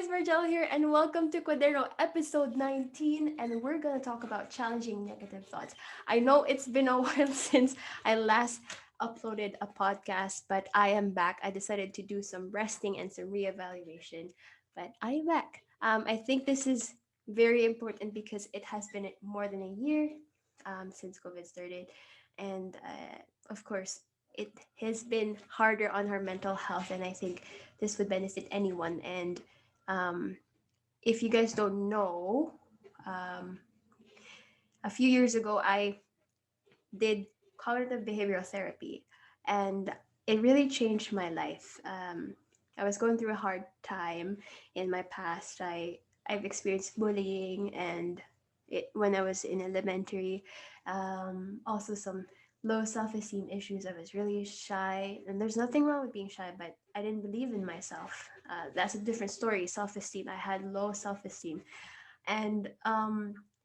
guys, Margiela here, and welcome to CUADERNO episode 19. And we're gonna talk about challenging negative thoughts. I know it's been a while since I last uploaded a podcast, but I am back. I decided to do some resting and some reevaluation, but I am back. I think this is very important because it has been more than a year since COVID started, and of course, it has been harder on her mental health, and I think this would benefit anyone. And um, if you guys don't know, um, a few years ago, I did cognitive behavioral therapy, and it really changed my life. I was going through a hard time in my past. I've experienced bullying and when I was in elementary, also some low self-esteem issues. I was really shy, and there's nothing wrong with being shy, but I didn't believe in myself. That's a different story. Self-esteem. I had low self-esteem, and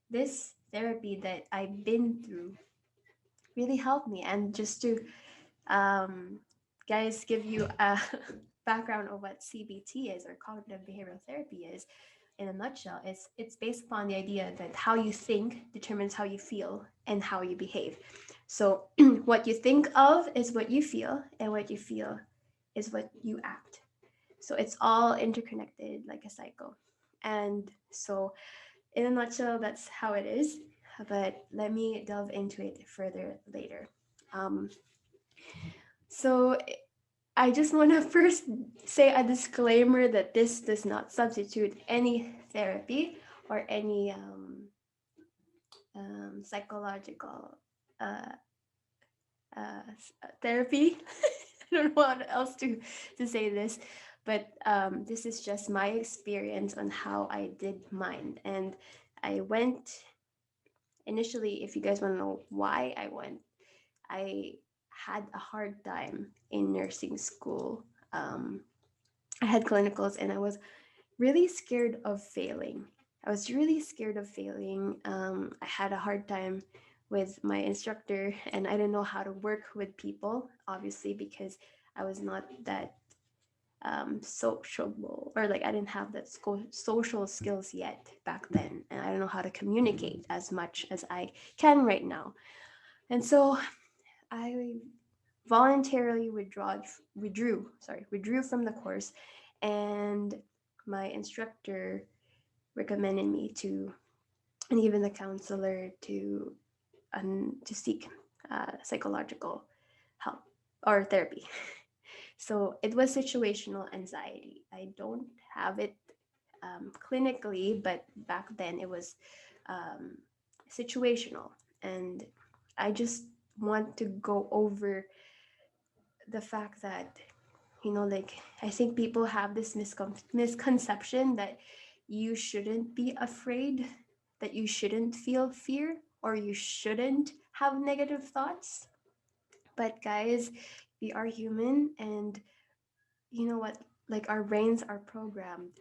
this therapy that I've been through really helped me. And just to um, guys give you a background of what CBT is, or cognitive behavioral therapy is, in a nutshell, it's based upon the idea that how you think determines how you feel and how you behave. So what you think of is what you feel, and what you feel is what you act. So it's all interconnected like a cycle. And so in a nutshell, that's how it is. But let me delve into it further later. Um, so I just want to first say a disclaimer that this does not substitute any therapy or any psychological uh, therapy. I don't know what else to say this, but this is just my experience on how I did mine. And I went initially, if you guys want to know why I went, I had a hard time in nursing school. I had clinicals, and I was really scared of failing. I was really scared of failing. I had a hard time with my instructor, and I didn't know how to work with people, obviously, because I was not that sociable, or like I didn't have that social skills yet back then, and I don't know how to communicate as much as I can right now. And so I voluntarily withdrew from the course, and my instructor recommended me to, and even the counselor, to seek psychological help or therapy. So it was situational anxiety. I don't have it clinically, but back then it was um, situational. And I just want to go over the fact that, like, I think people have this misconception that you shouldn't be afraid, that you shouldn't feel fear, or you shouldn't have negative thoughts. But guys, we are human, and you know what? Like, our brains are programmed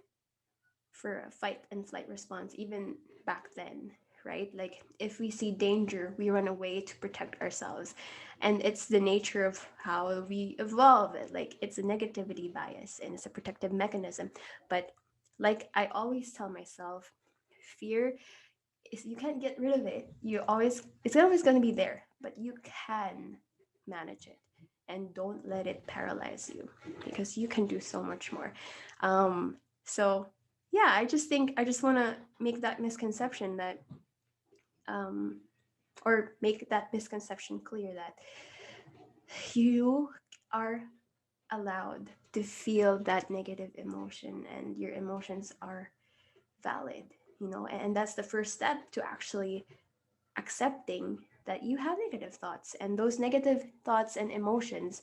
for a fight and flight response, even back then, right? Like, if we see danger, we run away to protect ourselves. And it's the nature of how we evolve it. Like, it's a negativity bias, and it's a protective mechanism. But like I always tell myself, fear is, you can't get rid of it. It's always going to be there, but you can manage it. And don't let it paralyze you, because you can do so much more. So yeah, I just think I just want to make that misconception that um, or make that misconception clear, that you are allowed to feel that negative emotion, and your emotions are valid, and that's the first step to actually accepting that you have negative thoughts. And those negative thoughts and emotions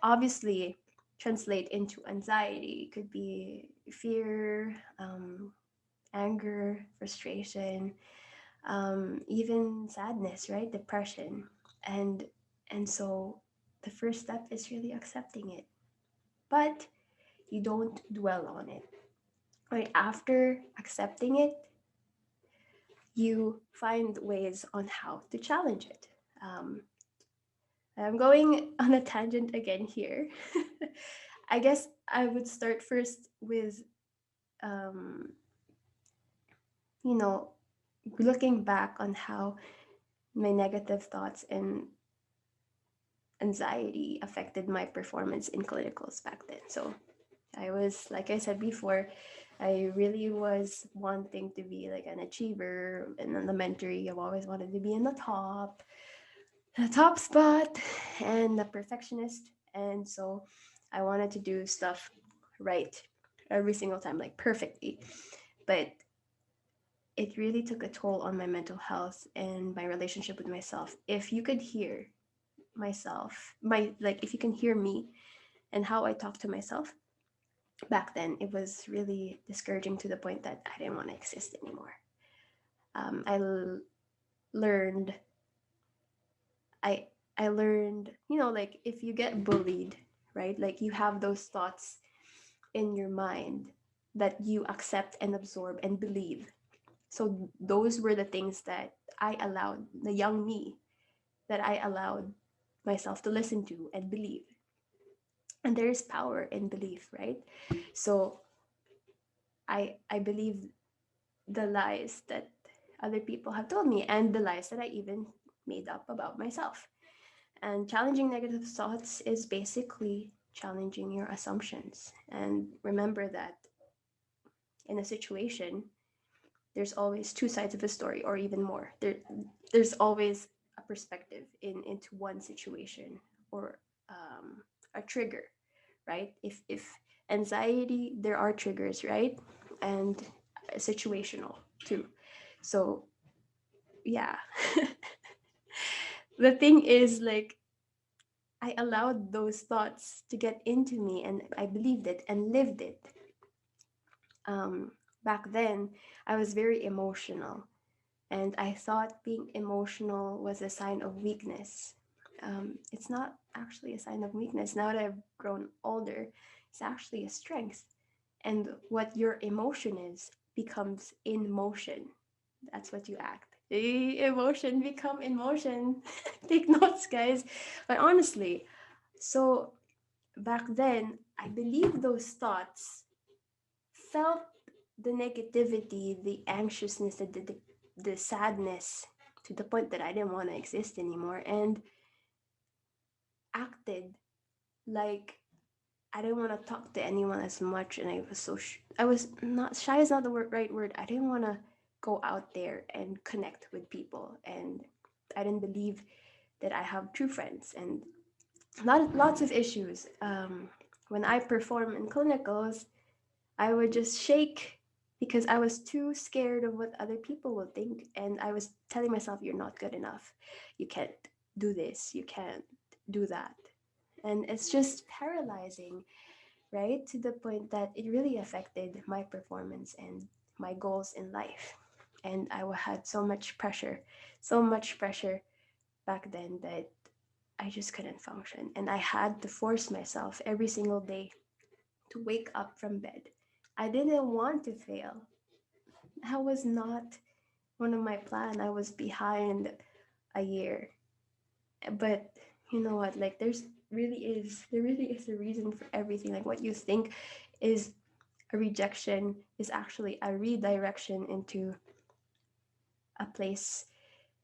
obviously translate into anxiety. It could be fear, anger, frustration, even sadness, right? Depression. And so the first step is really accepting it. But you don't dwell on it. Right after accepting it, you find ways on how to challenge it. Um, I'm going on a tangent again here. I guess I would start first with um, you know, looking back on how my negative thoughts and anxiety affected my performance in clinicals back then. So I was, like I said before, I really was wanting to be like an achiever in elementary. I've always wanted to be in the top spot, and a perfectionist. And so I wanted to do stuff right every single time, like perfectly. But it really took a toll on my mental health and my relationship with myself. If you could hear myself, if you can hear me and how I talk to myself back then, it was really discouraging to the point that I didn't want to exist anymore. Learned, I, I learned, like if you get bullied, right? Like you have those thoughts in your mind that you accept and absorb and believe. So those were the things that I allowed, the young me, that I allowed myself to listen to and believe. And there is power in belief, right? So I believe the lies that other people have told me and the lies that I even made up about myself. And challenging negative thoughts is basically challenging your assumptions. And remember that in a situation, there's always two sides of a story or even more. There's always a perspective into one situation or a trigger, right? If anxiety, there are triggers, right? And situational too. So yeah. The thing is, like, I allowed those thoughts to get into me and I believed it and lived it. Back then, I was very emotional and I thought being emotional was a sign of weakness. It's not actually a sign of weakness. Now that I've grown older, it's actually a strength. And what your emotion is becomes in motion. That's what you act. Emotion become in motion. Take notes, guys. But honestly, so back then, I believe those thoughts felt the negativity, the anxiousness, the sadness to the point that I didn't want to exist anymore and acted like I didn't want to talk to anyone as much. And I was I was not shy, is not the right word. I didn't want to go out there and connect with people. And I didn't believe that I have true friends and lots of issues. When I perform in clinicals, I would just shake because I was too scared of what other people would think. And I was telling myself, you're not good enough. You can't do this. You can't do that. And it's just paralyzing, right? To the point that it really affected my performance and my goals in life. And I had so much pressure back then that I just couldn't function. And I had to force myself every single day to wake up from bed. I didn't want to fail. That was not one of my plan. I was behind a year. But you know what? Like there really is a reason for everything. Like what you think is a rejection is actually a redirection into a place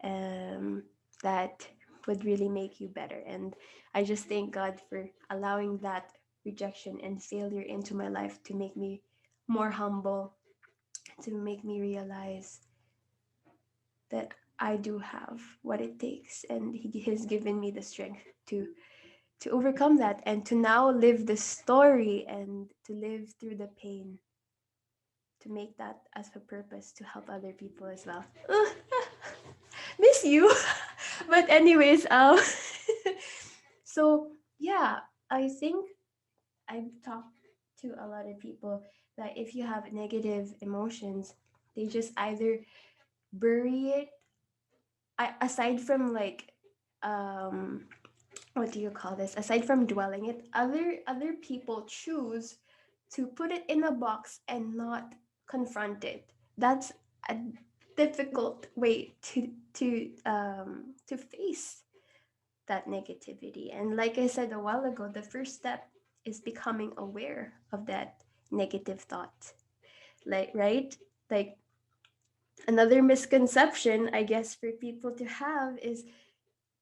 um, that would really make you better. And I just thank God for allowing that rejection and failure into my life to make me more humble, to make me realize that I do have what it takes, and He has given me the strength to overcome that and to now live the story and to live through the pain, to make that as a purpose to help other people as well. Miss you. But anyways, so yeah, I think I've talked to a lot of people that if you have negative emotions, they just either bury it. Aside from like, um, what do you call this? Aside from dwelling it, other people choose to put it in a box and not confront it. That's a difficult way to face that negativity. And like I said a while ago, the first step is becoming aware of that negative thought. Like, right? Like, another misconception, I guess, for people to have is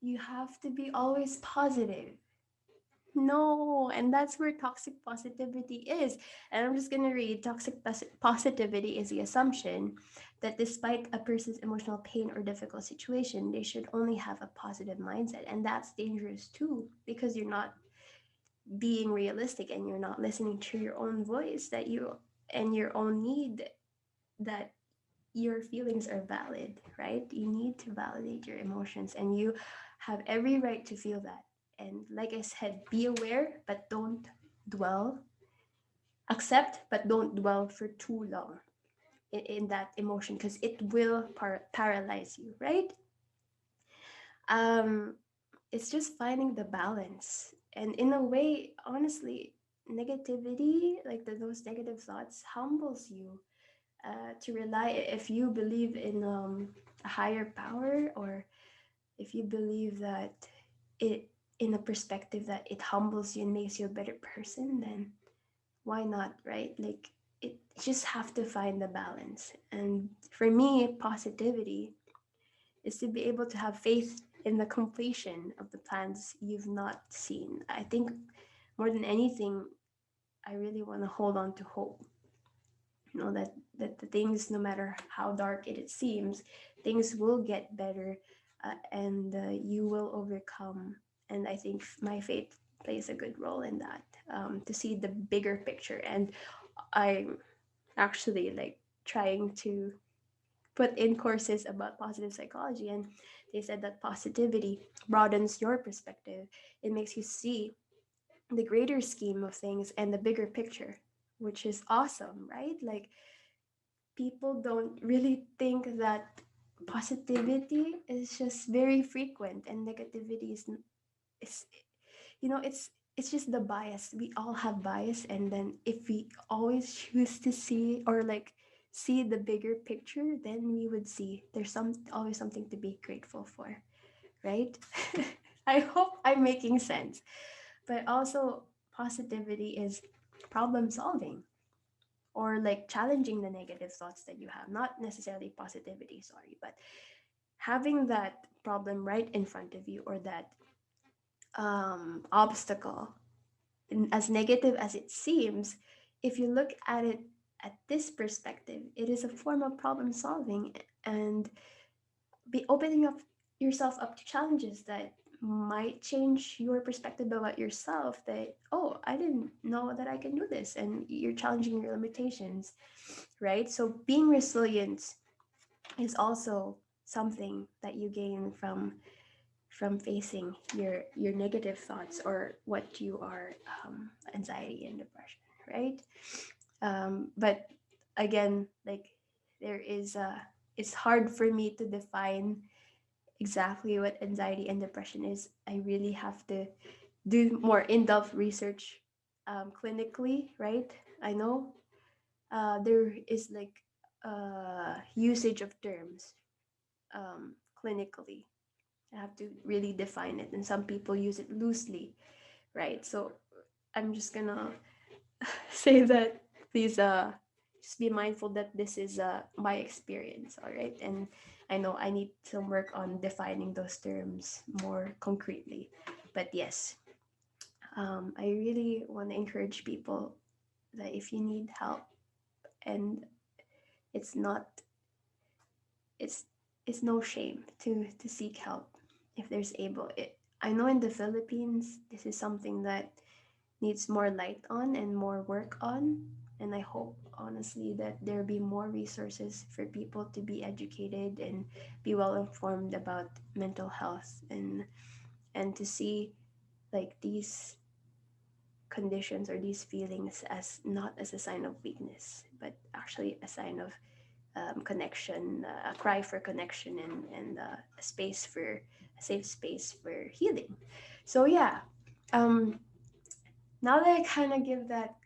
you have to be always positive. No, and that's where toxic positivity is. And I'm just going to read toxic positivity is the assumption that despite a person's emotional pain or difficult situation, they should only have a positive mindset. And that's dangerous too, because you're not being realistic and you're not listening to your own voice that you and your own need that your feelings are valid, right? You need to validate your emotions and you have every right to feel that. And like I said, be aware, but don't dwell. Accept, but don't dwell for too long in that emotion because it will paralyze you, right? Um, it's just finding the balance. And in a way, honestly, negativity, like those negative thoughts, humbles you to rely if you believe in a higher power or if you believe that it in a perspective that it humbles you and makes you a better person, then why not, right? Like it just have to find the balance. And for me, positivity is to be able to have faith in the completion of the plans you've not seen. I think more than anything, I really want to hold on to hope. You know that the things, no matter how dark it seems, things will get better, and you will overcome. And I think my faith plays a good role in that, to see the bigger picture. And I'm actually like trying to put in courses about positive psychology, and they said that positivity broadens your perspective. It makes you see the greater scheme of things and the bigger picture, which is awesome, right? Like people don't really think that positivity is just very frequent and negativity is it's just the bias. We all have bias, and then if we always choose to see or like see the bigger picture, then we would see there's always something to be grateful for, right? I hope I'm making sense. But also positivity is problem solving or like challenging the negative thoughts that you have, not necessarily positivity, sorry, but having that problem right in front of you or that obstacle, as negative as it seems, if you look at it at this perspective, it is a form of problem solving and be opening up yourself up to challenges that might change your perspective about yourself, that oh, I didn't know that I can do this, and you're challenging your limitations, right? So being resilient is also something that you gain from facing your negative thoughts or what you are, anxiety and depression, right? But again, like there is a it's hard for me to define exactly what anxiety and depression is. I really have to do more in-depth research, clinically, right? I know there is like usage of terms, clinically. I have to really define it, and some people use it loosely, right? So I'm just gonna say that please just be mindful that this is my experience, all right? And I know I need some work on defining those terms more concretely. But yes, I really want to encourage people that if you need help, and it's not it's it's no shame to seek help if there's able it. I know in the Philippines this is something that needs more light on and more work on. And I hope, honestly, that there be more resources for people to be educated and be well informed about mental health, and to see like these conditions or these feelings as not as a sign of weakness, but actually a sign of connection, a cry for connection, and a space for a safe space for healing. So yeah, um, now that I kind of give that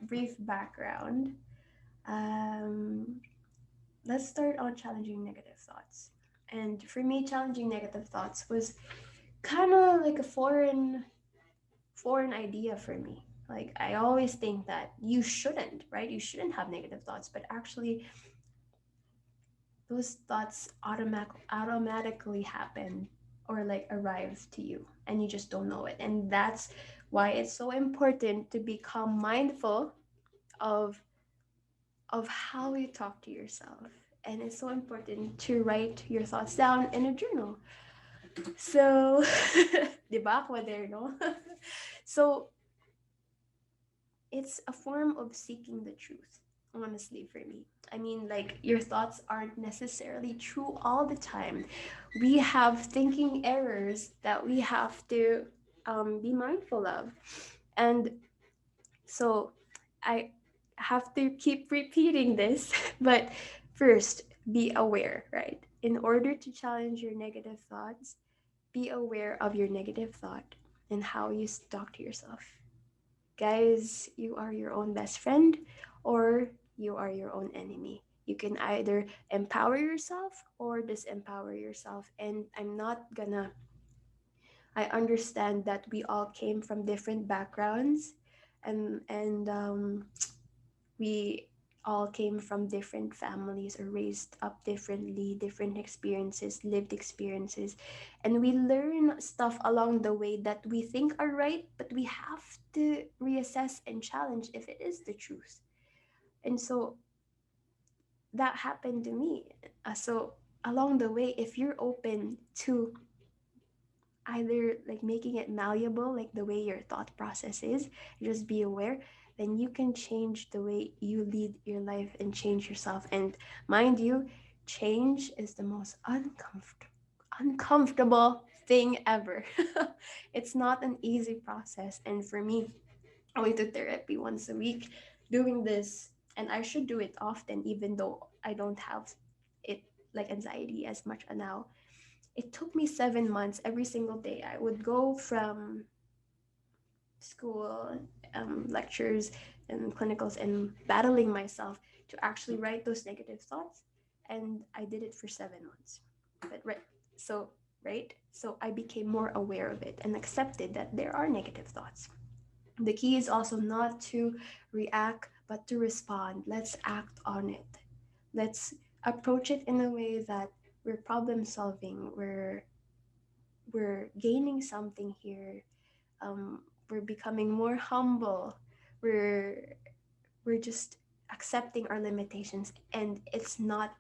brief background, um, let's start on challenging negative thoughts. And for me, challenging negative thoughts was kind of like a foreign idea for me. Like, I always think that you shouldn't, right? You shouldn't have negative thoughts, but actually, those thoughts automatically happen or like arrive to you, and you just don't know it. And that's why it's so important to become mindful of how you talk to yourself. And it's so important to write your thoughts down in a journal. So, di ba, CUADERNO? So, it's a form of seeking the truth, honestly, for me. I mean, like, your thoughts aren't necessarily true all the time. We have thinking errors that we have to be mindful of. And so I have to keep repeating this, but first, be aware, right? In order to challenge your negative thoughts, be aware of your negative thought and how you talk to yourself. Guys, you are your own best friend or you are your own enemy. You can either empower yourself or disempower yourself. And I understand that we all came from different backgrounds, and we all came from different families or raised up differently, different experiences, lived experiences, and we learn stuff along the way that we think are right, but we have to reassess and challenge if it is the truth. And so that happened to me. So along the way, if you're open to either like making it malleable, like the way your thought process is, just be aware, then you can change the way you lead your life and change yourself. And mind you, change is the most uncomfortable thing ever. It's not an easy process. And for me, going to therapy once a week, doing this, and I should do it often, even though I don't have it like anxiety as much now. It took me 7 months every single day. I would go from school, lectures, and clinicals, and battling myself to actually write those negative thoughts. And I did it for 7 months. But so so I became more aware of it and accepted that there are negative thoughts. The key is also not to react, but to respond. Let's act on it. Let's approach it in a way that we're problem solving. We're gaining something here. We're becoming more humble. We're we're just accepting our limitations, and it's not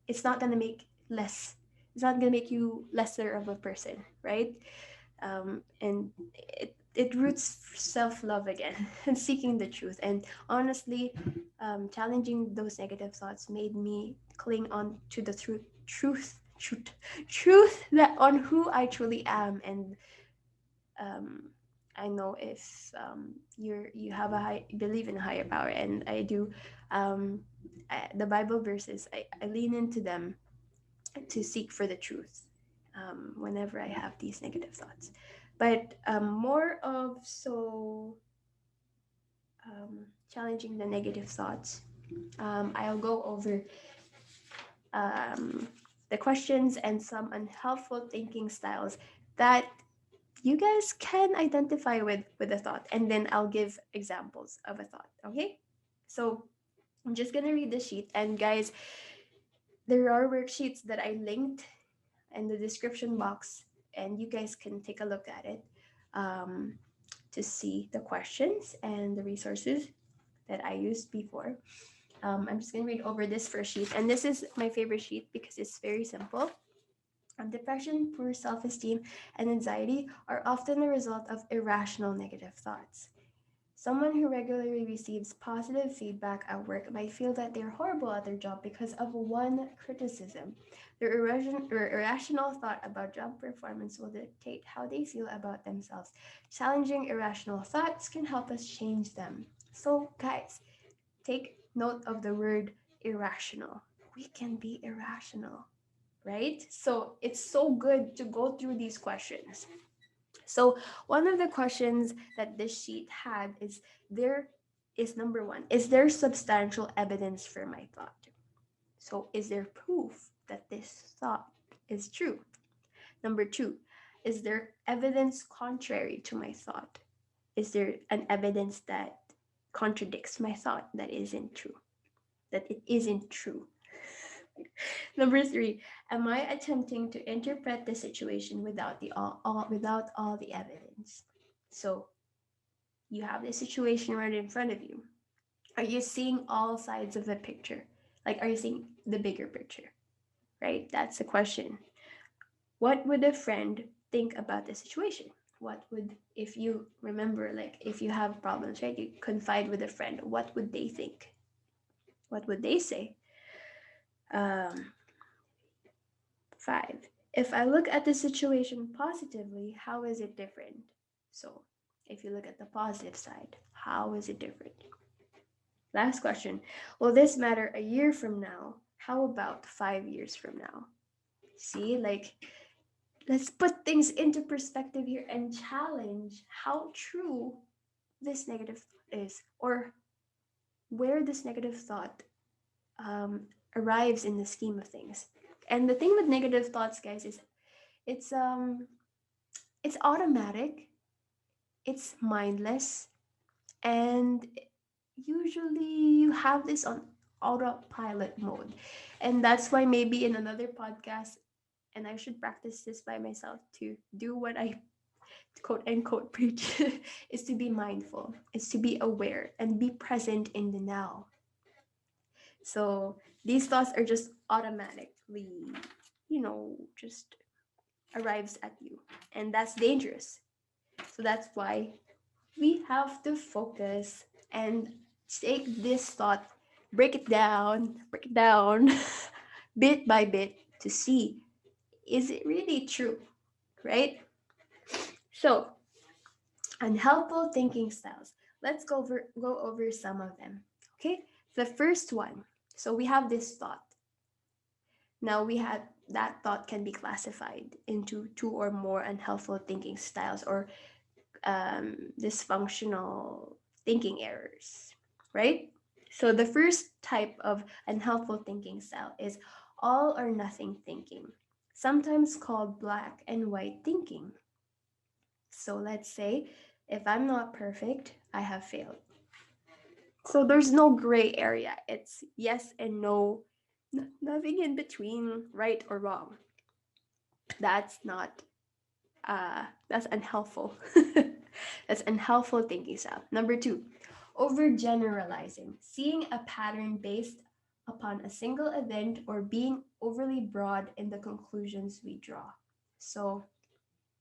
gonna make less. It's not gonna make you lesser of a person, right? And it roots self love again and seeking the truth. And honestly, challenging those negative thoughts made me cling on to the truth that on who I truly am. And um, I know if you have believe in a higher power, and I do. The Bible verses, I lean into them to seek for the truth whenever I have these negative thoughts. But more of challenging the negative thoughts. I'll go over um, the questions and some unhelpful thinking styles that you guys can identify with a thought, and then I'll give examples of a thought. Okay, so I'm just gonna read the sheet, and guys, there are worksheets that I linked in the description box, and you guys can take a look at it um, to see the questions and the resources that I used before. I'm just going to read over this first sheet, and this is my favorite sheet because it's very simple. Depression, poor self esteem, and anxiety are often the result of irrational negative thoughts. Someone who regularly receives positive feedback at work might feel that they're horrible at their job because of one criticism. Their irrational thought about job performance will dictate how they feel about themselves. Challenging irrational thoughts can help us change them. So, guys, take note of the word irrational. We can be irrational, right? So, it's so good to go through these questions. So one of the questions that this sheet had is there is number one, is there substantial evidence for my thought? So is there proof that this thought is true? Number two, is there evidence contrary to my thought? Is there an evidence that contradicts my thought that isn't true? That it isn't true. Number three, am I attempting to interpret the situation without without all the evidence? So you have the situation right in front of you. Are you seeing all sides of the picture? Like, are you seeing the bigger picture? Right? That's the question. What would a friend think about the situation? What would, if you remember, like, if you have problems, right? You confide with a friend. What would they think? What would they say? Um, Five, if I look at the situation positively, how is it different? So, if you look at the positive side, how is it different? Last question, will this matter a year from now? How about 5 years from now? See, like, let's put things into perspective here and challenge how true this negative thought is, or where this negative thought um, arrives in the scheme of things. And the thing with negative thoughts, guys, is it's um it's automatic, it's mindless, and usually you have this on autopilot mode. And that's why maybe in another podcast, and I should practice this by myself to do what I quote unquote preach, is to be mindful, is to be aware and be present in the now. So these thoughts are just automatically, just arrives at you. And that's dangerous. So that's why we have to focus and take this thought, break it down bit by bit to see, is it really true, right? So, unhelpful thinking styles. Let's go over some of them. Okay? The first one. So we have this thought. Now we have that thought can be classified into two or more unhelpful thinking styles, or dysfunctional thinking errors, right? So the first type of unhelpful thinking style is all or nothing thinking, sometimes called black and white thinking. So let's say if I'm not perfect, I have failed. So there's no gray area. It's yes and no, nothing in between, right or wrong. That's not that's unhelpful. That's unhelpful thinking style. Number two, overgeneralizing, seeing a pattern based upon a single event or being overly broad in the conclusions we draw. So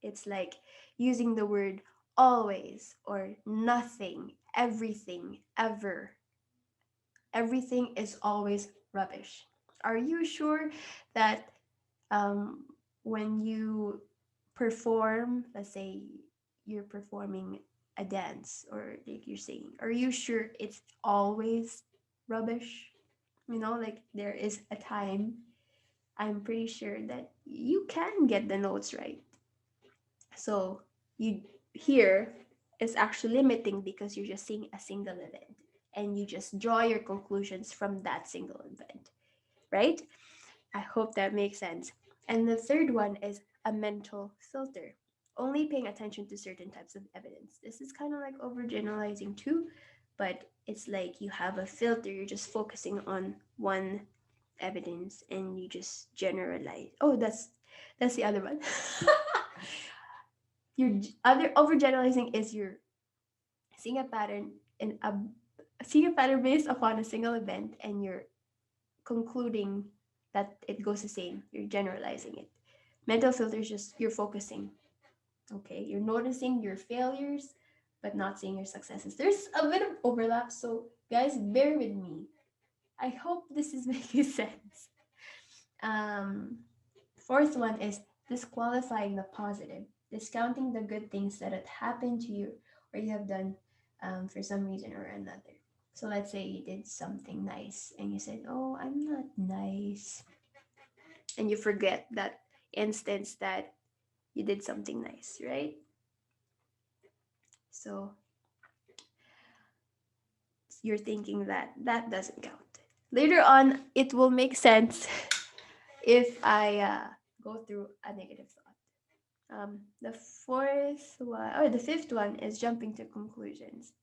it's like using the word always or nothing, everything, ever. Everything is always rubbish. Are you sure that um, when you perform, let's say you're performing a dance or like you're singing, are you sure it's always rubbish? Like there is a time, I'm pretty sure that you can get the notes right. So you here is actually limiting because you're just seeing a single event and you just draw your conclusions from that single event, right? I hope that makes sense. And the third one is a mental filter, only paying attention to certain types of evidence. This is kind of like overgeneralizing too, but it's like you have a filter, you're just focusing on one evidence and you just generalize. Oh, that's the other one. Your other overgeneralizing is you're seeing a pattern in a seeing a pattern based upon a single event and you're concluding that it goes the same. You're generalizing it. Mental filter is just you're focusing. Okay, you're noticing your failures, but not seeing your successes. There's a bit of overlap, so guys, bear with me. I hope this is making sense. Um, Fourth one is disqualifying the positive, discounting the good things that had happened to you or you have done for some reason or another. So let's say you did something nice and you said, "Oh, I'm not nice," and you forget that instance that you did something nice, right? So you're thinking that that doesn't count. Later on, it will make sense if I go through a negative thought. The fourth one, or the fifth one, is jumping to conclusions.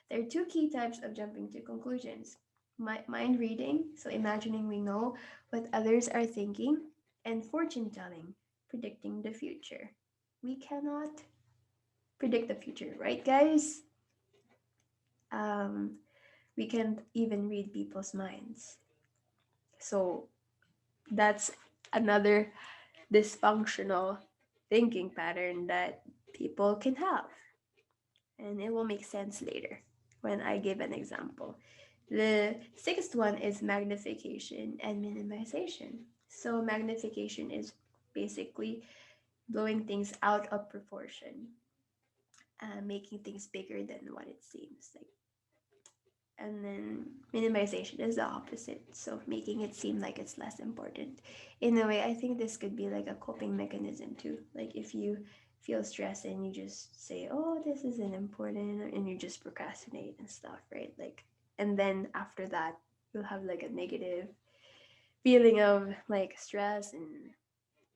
There are two key types of jumping to conclusions: mind reading, so imagining we know what others are thinking, and fortune telling, predicting the future. We cannot predict the future, right, guys? Um, we can't even read people's minds. So that's another dysfunctional thinking pattern that people can have. And it will make sense later when I give an example. The sixth one is magnification and minimization. So, magnification is basically blowing things out of proportion, making things bigger than what it seems. Like, and then minimization is the opposite, so making it seem like it's less important. In a way, I think this could be like a coping mechanism too. Like if you feel stressed and you just say, oh, this isn't important, and you just procrastinate and stuff, right? Like, and then after that you'll have like a negative feeling of like stress, and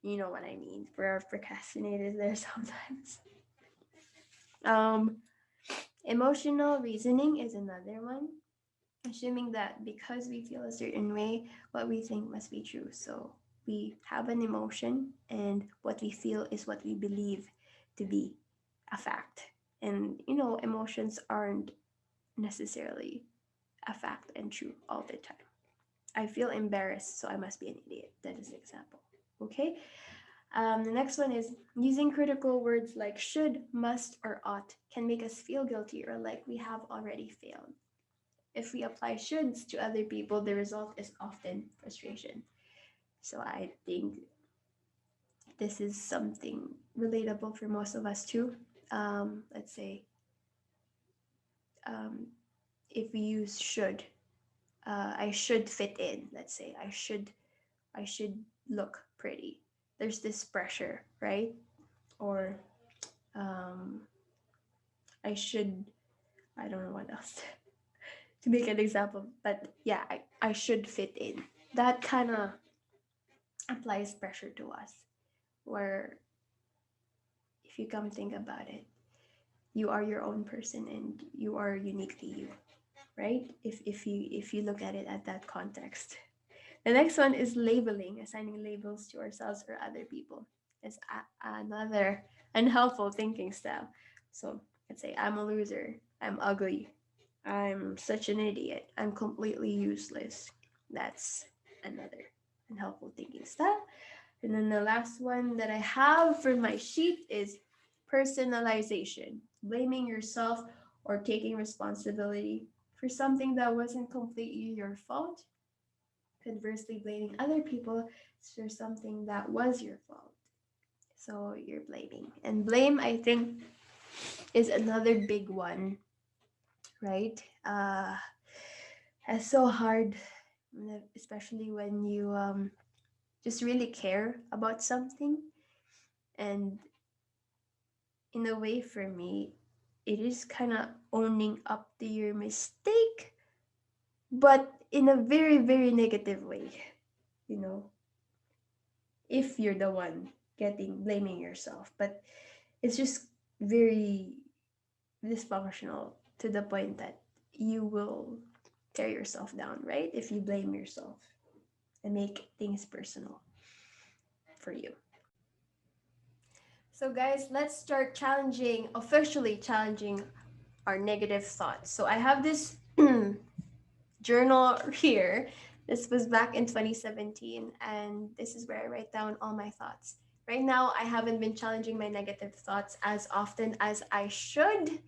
you know what I mean. For our procrastinators there sometimes. um Emotional reasoning is another one, assuming that because we feel a certain way, what we think must be true. So we have an emotion, and what we feel is what we believe to be a fact. And you know, emotions aren't necessarily a fact and true all the time. I feel embarrassed, so I must be an idiot. That is an example. Okay. The next one is using critical words like should, must, or ought can make us feel guilty or like we have already failed. If we apply shoulds to other people, the result is often frustration. So I think this is something relatable for most of us too. Let's say um, if we use should, I should fit in. Let's say I should look pretty. There's this pressure, right? Or um, I should. I don't know what else to make an example, but yeah, I should fit in. That kind of applies pressure to us, where if you come think about it, you are your own person and you are uniquely you, right? If you look at it at that context. The next one is labeling, assigning labels to ourselves or other people. It's another unhelpful thinking style. So let's say I'm a loser, I'm ugly, I'm such an idiot, I'm completely useless. That's another unhelpful thinking style. And then the last one that I have for my sheet is personalization, blaming yourself or taking responsibility for something that wasn't completely your fault. Conversely, blaming other people for something that was your fault. So you're blaming. And blame, I think, is another big one, right? It's so hard, especially when you just really care about something. And in a way, for me, it is kind of owning up to your mistake, but in a very, very negative way, you know, if you're the one getting blaming yourself. But it's just very dysfunctional to the point that you will tear yourself down, right? If you blame yourself and make things personal for you. So, guys, let's start officially challenging our negative thoughts. So, I have this journal here. This was back in 2017, and this is where I write down all my thoughts. Right now, I haven't been challenging my negative thoughts as often as I should,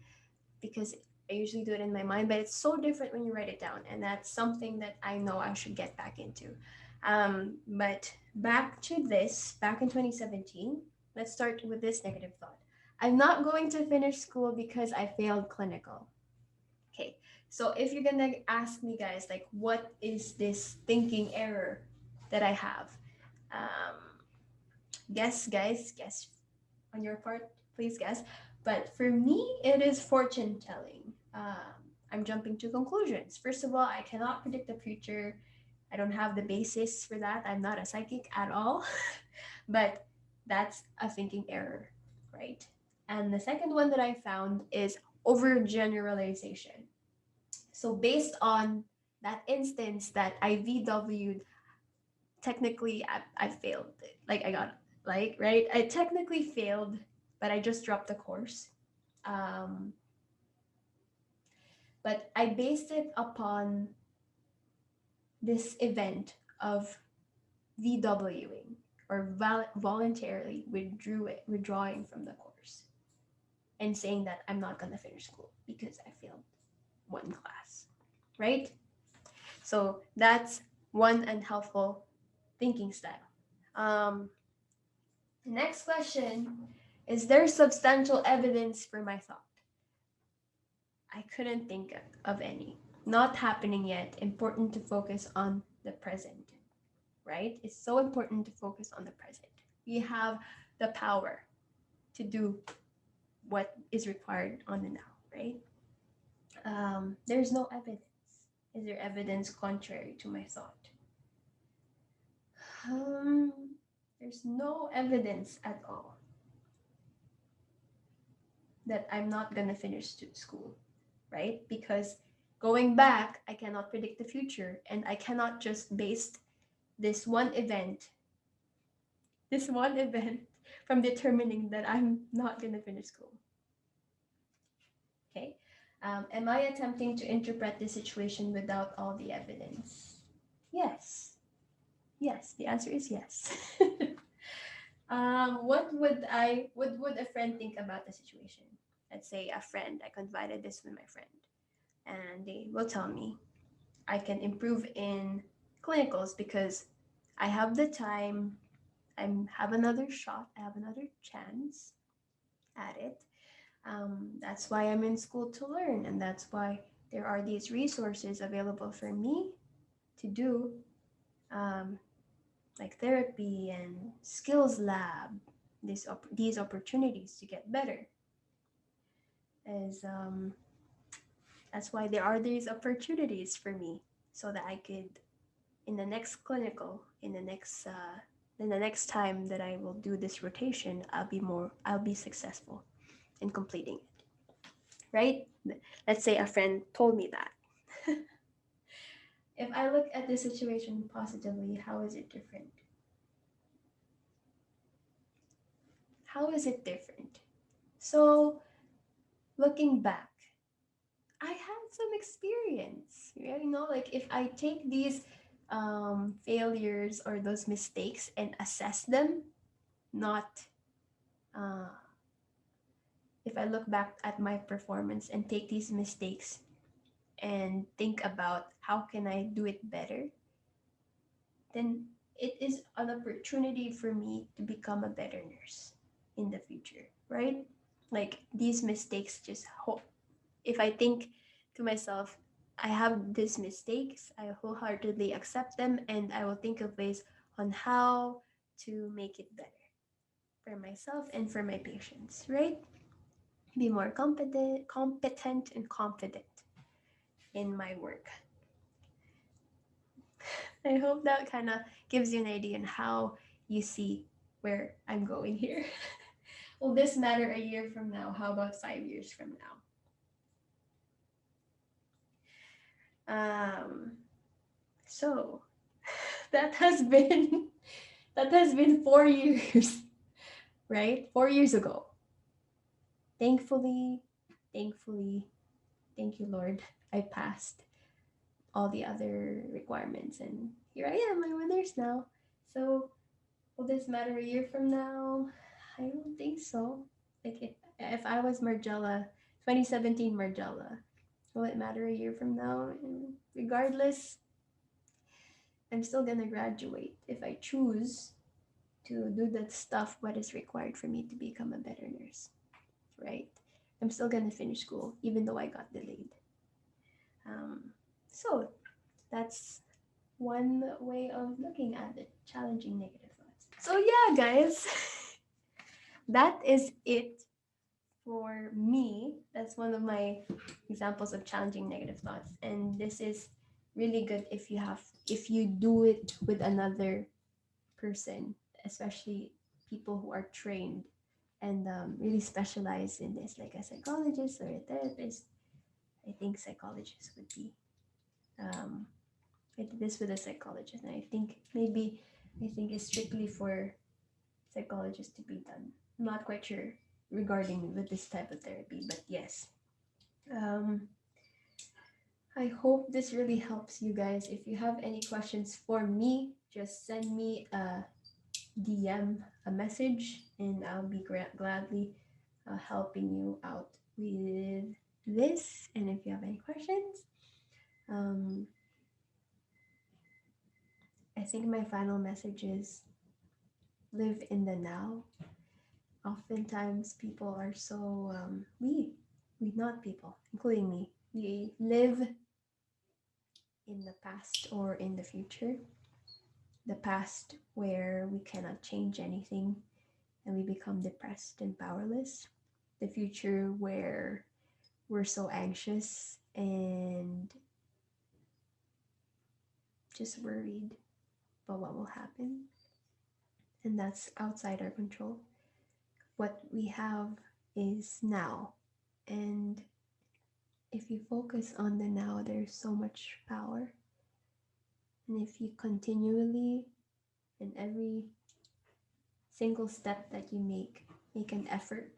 because I usually do it in my mind, but it's so different when you write it down, and that's something that I know I should get back into. But back in 2017, let's start with this negative thought. I'm not going to finish school because I failed clinical. Okay, so if you're gonna ask me, guys, like, what is this thinking error that I have? Um, guess, guys, guess on your part, please guess. But for me, it is fortune telling. I'm jumping to conclusions. First of all, I cannot predict the future. I don't have the basis for that. I'm not a psychic at all. But That's a thinking error, right? And the second one that I found is overgeneralization. So based on that instance that I VW'd, technically I failed. Like I got like right. I technically failed, but I just dropped the course. Um, but I based it upon this event of VWing or voluntarily withdrawing from the course and saying that I'm not gonna finish school because I failed one class, right? So that's one unhelpful thinking style. Um, the next question is there substantial evidence for my thought? I couldn't think of any. Not happening yet. Important to focus on the present, right? It's so important to focus on the present. We have the power to do what is required on the now, right? There's no evidence. Is there evidence contrary to my thought? Um, there's no evidence at all that I'm not gonna finish school, right? Because going back, I cannot predict the future, and I cannot just base this one event, this one event, from determining that I'm not gonna finish school. Okay. Am I attempting to interpret the situation without all the evidence? Yes. Yes. The answer is yes. What would a friend think about the situation? Let's say a friend, I confided this with my friend, and they will tell me I can improve in clinicals because I have the time, I have another shot, I have another chance at it. That's why I'm in school to learn, and that's why there are these resources available for me to do, um, like therapy and skills lab. These opportunities to get better is that's why there are these opportunities for me so that I could in the next clinical in the next time that I will do this rotation, I'll be successful in completing it, right? Let's say a friend told me that. If I look at this situation positively, how is it different? How is it different? So looking back, I had some experience. You know, like if I take these failures or those mistakes and assess them, not uh, if I look back at my performance and take these mistakes and think about how can I do it better, then it is an opportunity for me to become a better nurse in the future, right? Like these mistakes just if I think to myself, I have these mistakes, I wholeheartedly accept them and I will think of ways on how to make it better for myself and for my patients, right? Be more competent and confident in my work. I hope that kind of gives you an idea on how you see where I'm going here. Will this matter a year from now? How about 5 years from now? So that has been 4 years, right? 4 years ago. Thankfully, thankfully, thank you, Lord, I passed all the other requirements and here I am, I'm a nurse now. So will this matter a year from now? I don't think so. Like if I was Margiela, 2017 Margiela, will it matter a year from now? Regardless, I'm still gonna graduate if I choose to do that stuff what is required for me to become a better nurse, right? I'm still gonna finish school even though I got delayed. So that's one way of looking at the challenging negative thoughts. So yeah, guys, that is it for me. That's one of my examples of challenging negative thoughts, and this is really good if you do it with another person, especially people who are trained and really specialize in this, like a psychologist or a therapist. I think psychologists would be. Um, I did this with a psychologist, and I think maybe it's strictly for psychologists to be done. I'm not quite sure regarding with this type of therapy, but yes. Um, I hope this really helps you guys. If you have any questions for me, just send me a DM, a message, and I'll be gladly helping you out with this. And if you have any questions, um, I think my final message is live in the now. Oftentimes, people are so, we not people, including me, we live in the past or in the future. The past where we cannot change anything and we become depressed and powerless. The future where we're so anxious and just worried about what will happen. And that's outside our control. What we have is now. And if you focus on the now, there's so much power. And if you continually, in every single step that you make an effort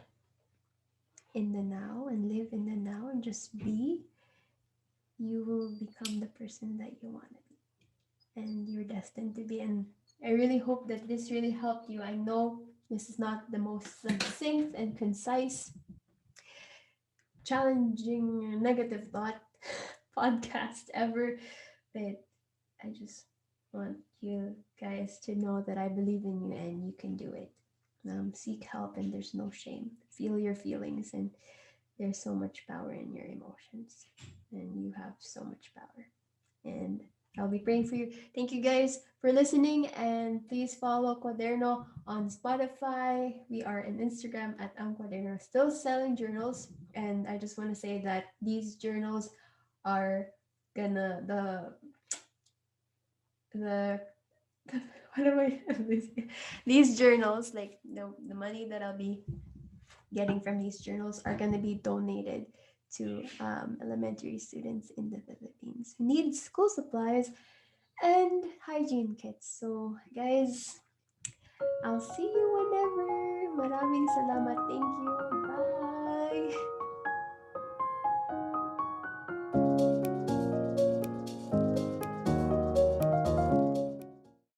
in the now and live in the now and just be, you will become the person that you want to be and you're destined to be. And I really hope that this really helped you. I know this is not the most succinct and concise, challenging, negative thought podcast ever, but I just want you guys to know that I believe in you and you can do it. Seek help and there's no shame. Feel your feelings and there's so much power in your emotions and you have so much power. And I'll be praying for you. Thank you guys for listening and please follow CUADERNO on Spotify. We are on Instagram at CUADERNO, still selling journals. And I just want to say that these journals are gonna the what am I these journals, like the money that I'll be getting from these journals are going to be donated to elementary students in the Philippines who need school supplies and hygiene kits. So guys, I'll see you whenever. Maraming salamat. Thank you. Bye.